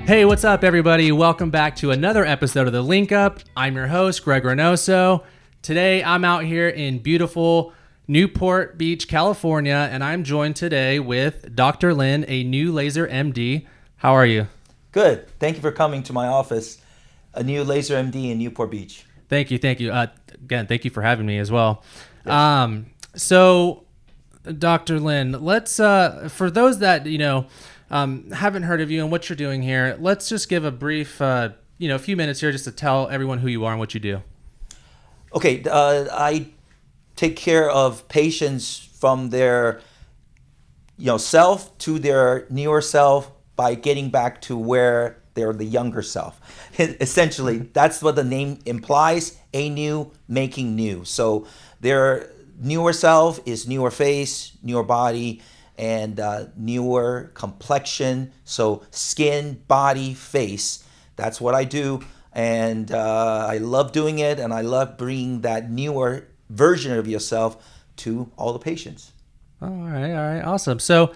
Hey, what's up, everybody? Welcome back to another episode of the Linq Up. I'm your host, Greg Reynoso. Today, I'm out here in beautiful Newport Beach, California, and I'm joined today with Dr. Lynn, Anew Laser, MD. How are you? Good. Thank you for coming to my office, Anew Laser, MD in Newport Beach. Thank you. Again, thank you for having me as well. Yes. So, Dr. Lynn, let's for those that haven't heard of you and what you're doing here, let's just give a brief, a few minutes here just to tell everyone who you are and what you do. Okay. I take care of patients from their, self to their newer self by getting back to where they're the younger self. Essentially, that's what the name implies. Anew, making new. So their newer self is newer face, newer body, and newer complexion. So skin, body, face. That's what I do. And I love doing it. And I love bringing that newer version of yourself to all the patients. All right. Awesome. So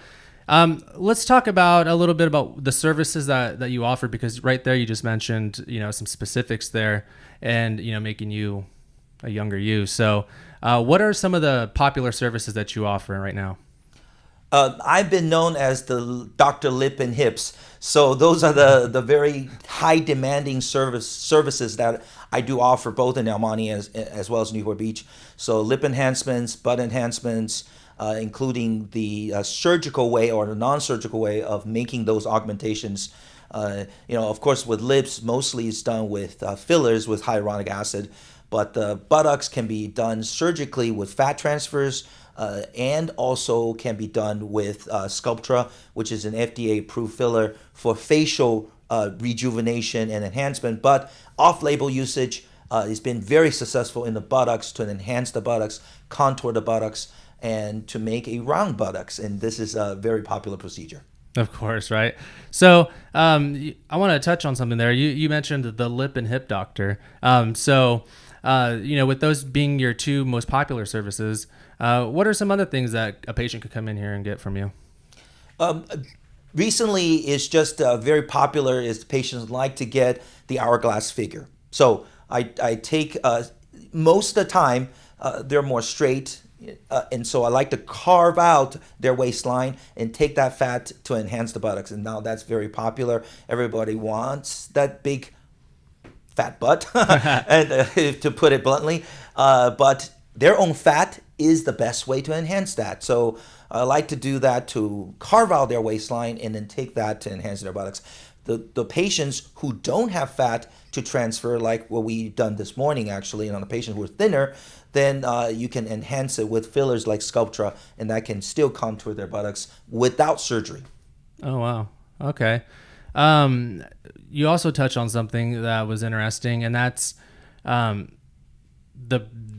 let's talk about a little bit about the services that you offer, because right there you just mentioned, some specifics there and, making you a younger you. So what are some of the popular services that you offer right now? I've been known as the Dr. Lip and Hips. So those are the very high demanding services that I do offer both in El Monte as well as Newport Beach. So lip enhancements, butt enhancements, including the surgical way or the non-surgical way of making those augmentations. Of course, with lips, mostly it's done with fillers with hyaluronic acid, but the buttocks can be done surgically with fat transfers, and also can be done with Sculptra, which is an FDA-approved filler for facial rejuvenation and enhancement. But off-label usage has been very successful in the buttocks to enhance the buttocks, contour the buttocks, and to make a round buttocks. And this is a very popular procedure. Of course, right? So I want to touch on something there. You mentioned the lip and hip doctor. With those being your two most popular services, what are some other things that a patient could come in here and get from you? Recently, it's just very popular is patients like to get the hourglass figure. So I take, most of the time, they're more straight. And so I like to carve out their waistline and take that fat to enhance the buttocks. And now that's very popular. Everybody wants that big fat butt, and to put it bluntly. But their own fat is the best way to enhance that. So I like to do that to carve out their waistline and then take that to enhance their buttocks. The patients who don't have fat to transfer, like what we've done this morning actually, and on the patients who are thinner, then you can enhance it with fillers like Sculptra, and that can still contour their buttocks without surgery. Oh, wow. Okay. You also touched on something that was interesting, and that's the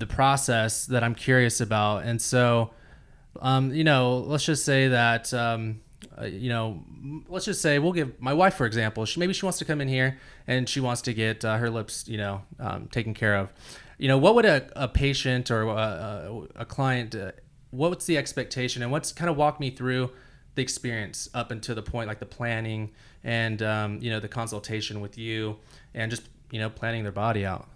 process that I'm curious about. And so, let's just say that, let's just say we'll give my wife, for example, maybe she wants to come in here and she wants to get her lips, taken care of. What would a patient or a client, what's the expectation, and what's kind of walk me through the experience up until the point, like the planning and, the consultation with you and just, planning their body out?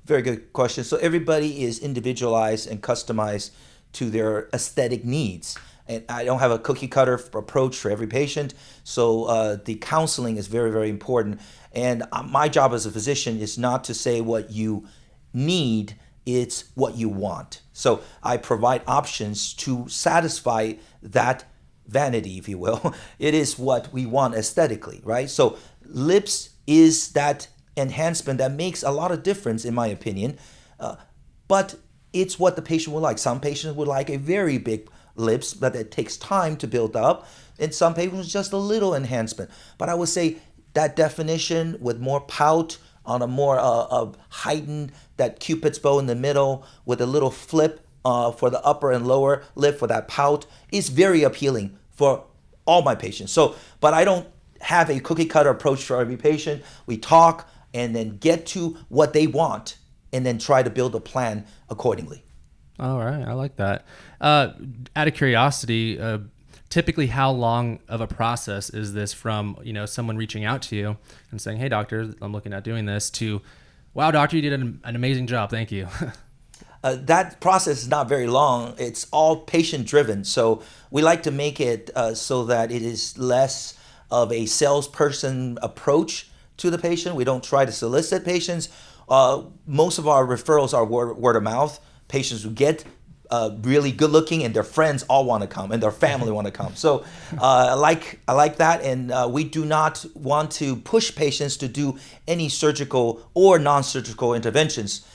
Very good question. So everybody is individualized and customized to their aesthetic needs. And I don't have a cookie cutter approach for every patient. So the counseling is very, very important. And my job as a physician is not to say what you need, it's what you want. So I provide options to satisfy that vanity, if you will. It is what we want aesthetically, right? So lips is that enhancement that makes a lot of difference, in my opinion. But it's what the patient would like. Some patients would like a very big lips, but it takes time to build up. And some patients just a little enhancement. But I would say that definition with more pout on a more heightened, that Cupid's bow in the middle with a little flip for the upper and lower lip for that pout is very appealing for all my patients. So, but I don't have a cookie cutter approach for every patient. We talk and then get to what they want and then try to build a plan accordingly. All right. I like that. Out of curiosity, typically how long of a process is this from, someone reaching out to you and saying, hey doctor, I'm looking at doing this, to, wow doctor, you did an amazing job, thank you? That process is not very long. It's all patient driven. So we like to make it so that it is less of a salesperson approach to the patient. We don't try to solicit patients. Most of our referrals are word of mouth. Patients who get really good looking and their friends all want to come and their family want to come. So I like that. And we do not want to push patients to do any surgical or non-surgical interventions.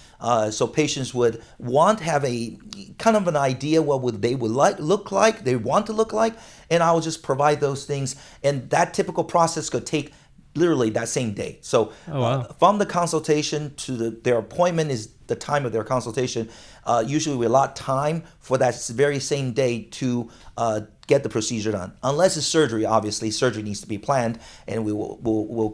So patients would have a kind of an idea what they would look like, they want to look like, and I will just provide those things. And that typical process could take literally that same day. So from the consultation to their appointment is the time of their consultation. Usually we allot time for that very same day to get the procedure done. Unless it's surgery, obviously surgery needs to be planned, and we'll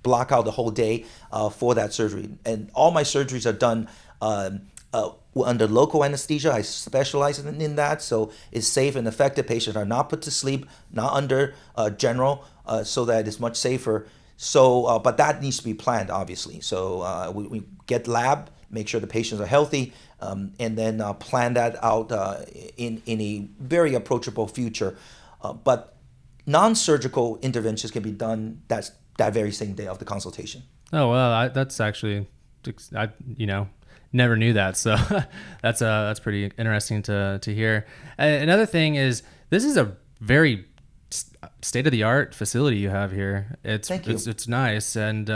block out the whole day for that surgery. And all my surgeries are done under local anesthesia. I specialize in that, so it's safe and effective. Patients are not put to sleep, not under general, so that it's much safer. So, but that needs to be planned, obviously. So we get lab, make sure the patients are healthy, and then plan that out in a very approachable future. But non-surgical interventions can be done that very same day of the consultation. Oh well, that's actually, never knew that. So that's pretty interesting to hear. Another thing is, this is a very state of the art facility you have here. Thank you. It's nice. And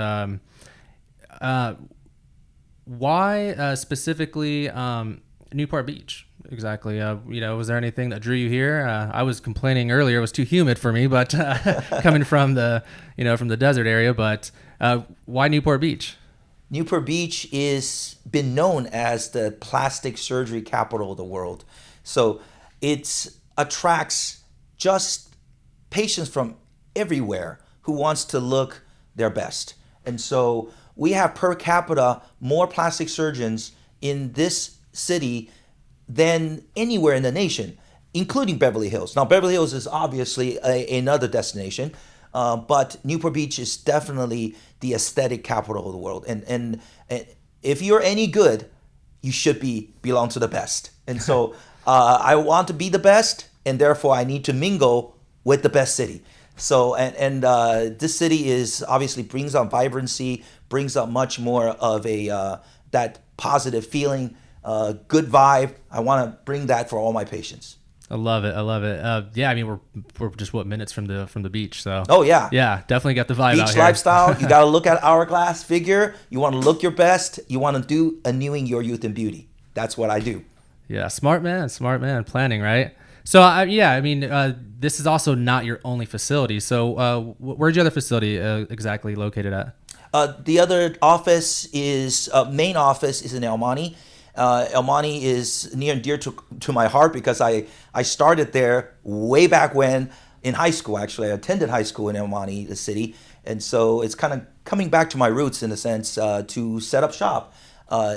why specifically Newport Beach? Exactly. Was there anything that drew you here? I was complaining earlier it was too humid for me, but coming from the desert area. But why Newport Beach? Newport Beach is been known as the plastic surgery capital of the world. So it attracts just patients from everywhere who wants to look their best. And so we have per capita more plastic surgeons in this city than anywhere in the nation, including Beverly Hills. Now, Beverly Hills is obviously another destination, but Newport Beach is definitely the aesthetic capital of the world. And if you're any good, you should belong to the best. And so I want to be the best, and therefore I need to mingle with the best city. So and this city is obviously brings out vibrancy, brings out much more of that positive feeling. Good vibe. I want to bring that for all my patients. I love it. Yeah, I mean we're just minutes from the beach, so. Oh yeah. Yeah, definitely got the vibe out Beach here. lifestyle. You got to look at hourglass figure. You want to look your best. You want to do anewing your youth and beauty. That's what I do. Yeah, smart man. Planning, right? So this is also not your only facility. So where's your other facility exactly located at? The other office is main office is in El Monte. El Monte is near and dear to my heart because I started there way back when in high school. Actually, I attended high school in El Monte, the city, and so it's kind of coming back to my roots in a sense to set up shop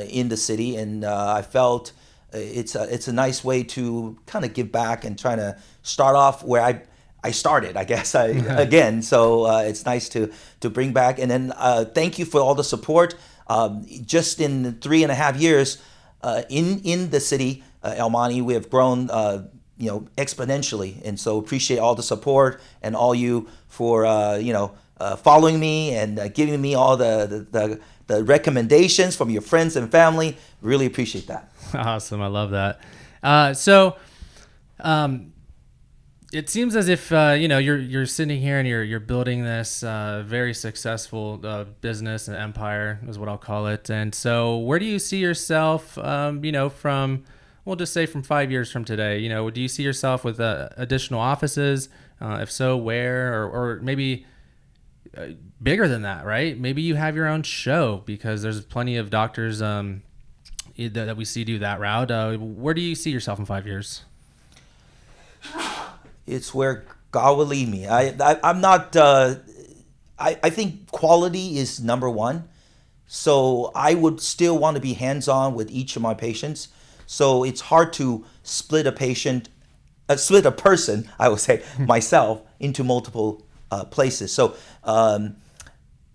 in the city, and I felt it's a nice way to kind of give back and trying to start off where I started, I guess, again. So it's nice to bring back, and then thank you for all the support. Just in 3.5 years. In the city, El Monte, we have grown, exponentially, and so appreciate all the support and all you for, following me and giving me all the recommendations from your friends and family. Really appreciate that. Awesome, I love that. It seems as if you're sitting here and you're building this very successful business and empire is what I'll call it. And so, where do you see yourself? We'll just say from 5 years from today. Do you see yourself with additional offices? If so, where? Or maybe bigger than that, right? Maybe you have your own show because there's plenty of doctors that we see do that route. Where do you see yourself in 5 years? It's where God will lead me. I'm not. I think quality is number one. So I would still want to be hands-on with each of my patients. So it's hard to split a patient split a person, I would say, myself into multiple places. So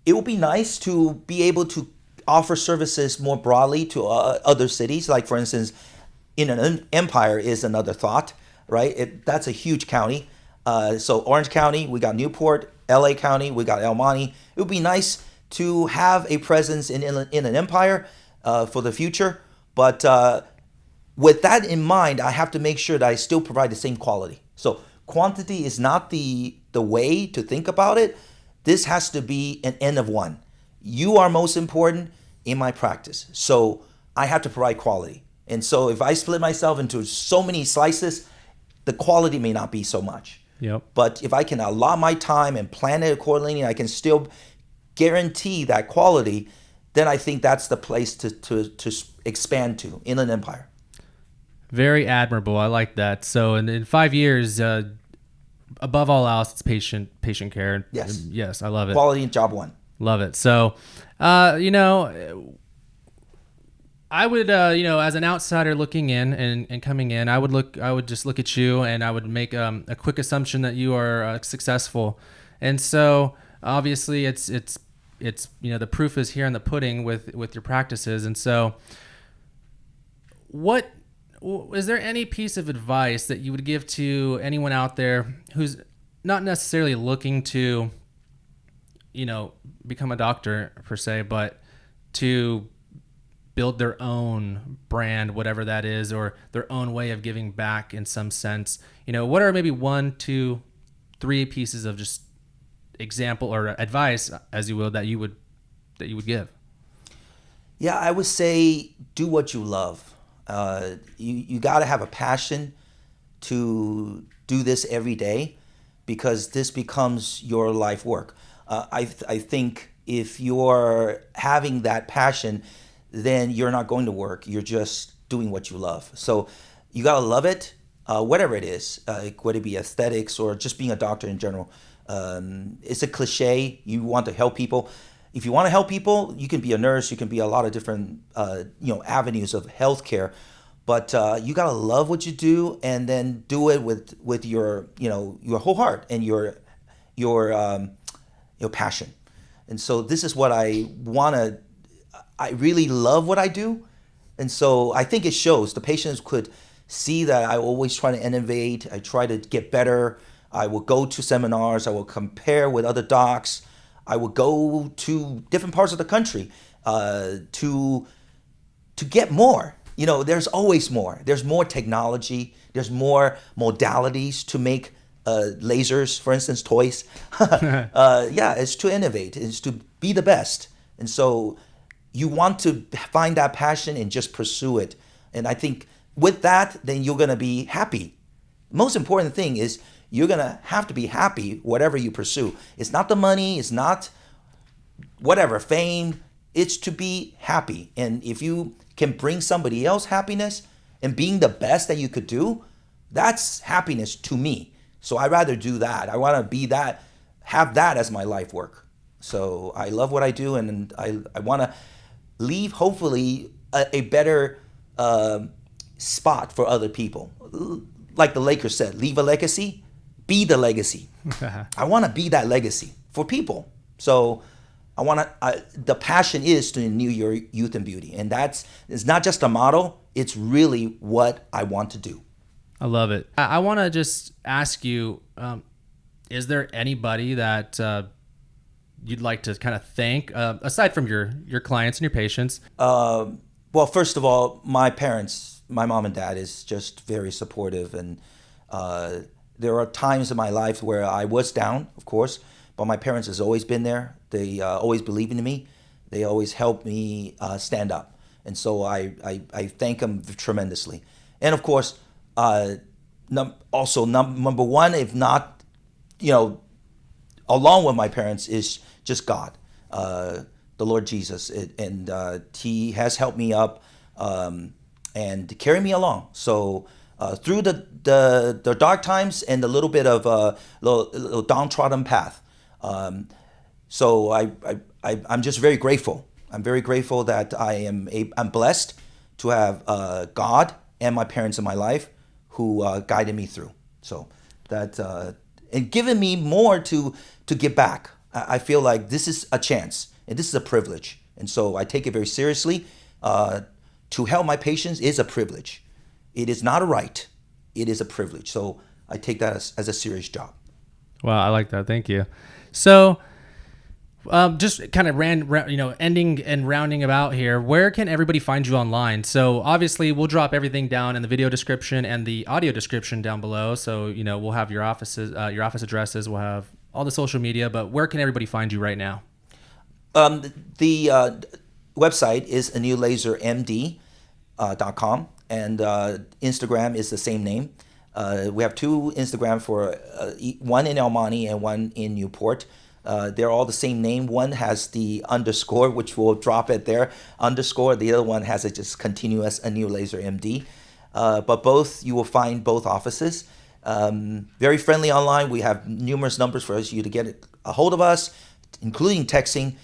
it would be nice to be able to offer services more broadly to other cities. Like, for instance, Inland Empire is another thought, right? That's a huge county. So Orange County, we got Newport. LA County, we got El Monte. It would be nice to have a presence in Inland Empire for the future. But with that in mind, I have to make sure that I still provide the same quality. So quantity is not the way to think about it. This has to be an N of one. You are most important in my practice. So I have to provide quality. And so if I split myself into so many slices, the quality may not be so much. Yep. But if I can allot my time and plan it accordingly, and I can still guarantee that quality, then I think that's the place to expand to, Inland Empire. Very admirable. I like that. So in 5 years, above all else, it's patient care. Yes. Yes, I love it. Quality in job one. Love it. So, I would, as an outsider looking in and coming in, I would just look at you and I would make a quick assumption that you are successful. And so obviously it's the proof is here in the pudding with your practices. And so is there any piece of advice that you would give to anyone out there who's not necessarily looking to, become a doctor per se, but to build their own brand, whatever that is, or their own way of giving back in some sense? What are maybe 1, 2, 3 pieces of just example or advice, as you will, that you would give? Yeah, I would say do what you love. You got to have a passion to do this every day, because this becomes your life work. I think if you're having that passion, then you're not going to work. You're just doing what you love. So you got to love it, whatever it is, whether it be aesthetics or just being a doctor in general. It's a cliche. You want to help people. If you want to help people, you can be a nurse. You can be a lot of different, avenues of healthcare. But you got to love what you do, and then do it with your whole heart and your passion. And so this is what I want to. I really love what I do, and so I think it shows. The patients could see that I always try to innovate. I try to get better. I will go to seminars. I will compare with other docs. I will go to different parts of the country to get more. There's always more. There's more technology. There's more modalities to make lasers, for instance, toys. It's to innovate. It's to be the best. And so you want to find that passion and just pursue it. And I think with that, then you're going to be happy. Most important thing is you're going to have to be happy whatever you pursue. It's not the money. It's not whatever, fame. It's to be happy. And if you can bring somebody else happiness and being the best that you could do, that's happiness to me. So I'd rather do that. I want to be that, have that as my life work. So I love what I do, and I want to leave, hopefully, a better spot for other people. Like the Lakers said, leave a legacy, be the legacy. I want to be that legacy for people. So the passion is to renew your youth and beauty. And it's not just a motto, it's really what I want to do. I love it. I want to just ask you, is there anybody that you'd like to kind of thank, aside from your clients and your patients? Well, first of all, my parents, my mom and dad is just very supportive. And there are times in my life where I was down, of course, but my parents has always been there. They always believe in me. They always help me stand up. And so I thank them tremendously. And of course, number one, if not, along with my parents, is just God, the Lord Jesus. And he has helped me up and carry me along. So through the dark times and the little bit of little downtrodden path. So I'm just very grateful. I'm very grateful that I'm blessed to have God and my parents in my life who guided me through. So that and giving me more to give back. I feel like this is a chance and this is a privilege, and so I take it very seriously. To help my patients is a privilege. It is not a right. It is a privilege. So I take that as a serious job. Wow, I like that. Thank you. So, just kind of ending and rounding about here. Where can everybody find you online? So obviously, we'll drop everything down in the video description and the audio description down below. So we'll have your office addresses. We'll have all the social media. But where can everybody find you right now? The website is anewlasermd.com, and Instagram is the same name. We have two Instagram for one in El Monte and one in Newport. They're all the same name. One has the underscore, which we'll drop it there, underscore. The other one has it just continuous Anew Laser MD. But both, you will find both offices. Very friendly online. We have numerous numbers for you to get a hold of us, including texting.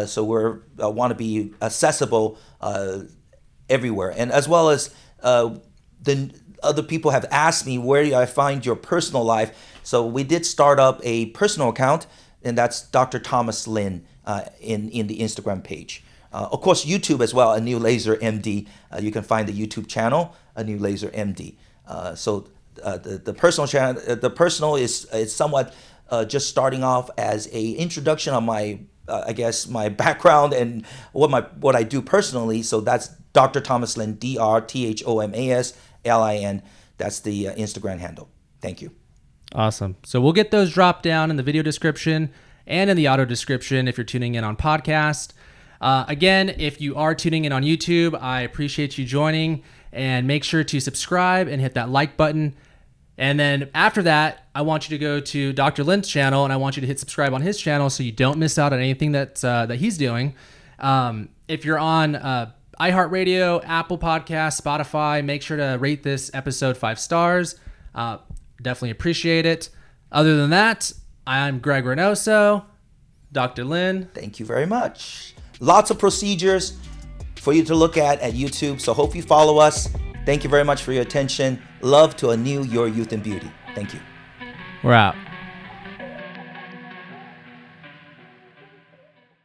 So we want to be accessible everywhere. And as well as the other people have asked me, where do I find your personal life? So we did start up a personal account, and that's Dr. Thomas Lin in the Instagram page. Of course, YouTube as well, Anew Laser MD. You can find the YouTube channel, Anew Laser MD. So the personal channel, the personal is somewhat just starting off as a introduction on my, I guess, my background and what I do personally. So that's Dr. Thomas Lin, DrThomaslin. That's the Instagram handle. Thank you. Awesome. So we'll get those dropped down in the video description and in the audio description if you're tuning in on podcast. Again, if you are tuning in on YouTube, I appreciate you joining, and make sure to subscribe and hit that like button. And then after that, I want you to go to Dr. Lin's channel, and I want you to hit subscribe on his channel so you don't miss out on anything that he's doing. If you're on iHeartRadio, Apple Podcasts, Spotify, make sure to rate this episode 5 stars. Definitely appreciate it. Other than that, I'm Greg Reynoso. Dr. Lin. Thank you very much. Lots of procedures for you to look at YouTube. So hope you follow us. Thank you very much for your attention. Love to Anew your youth and beauty. Thank you. We're out.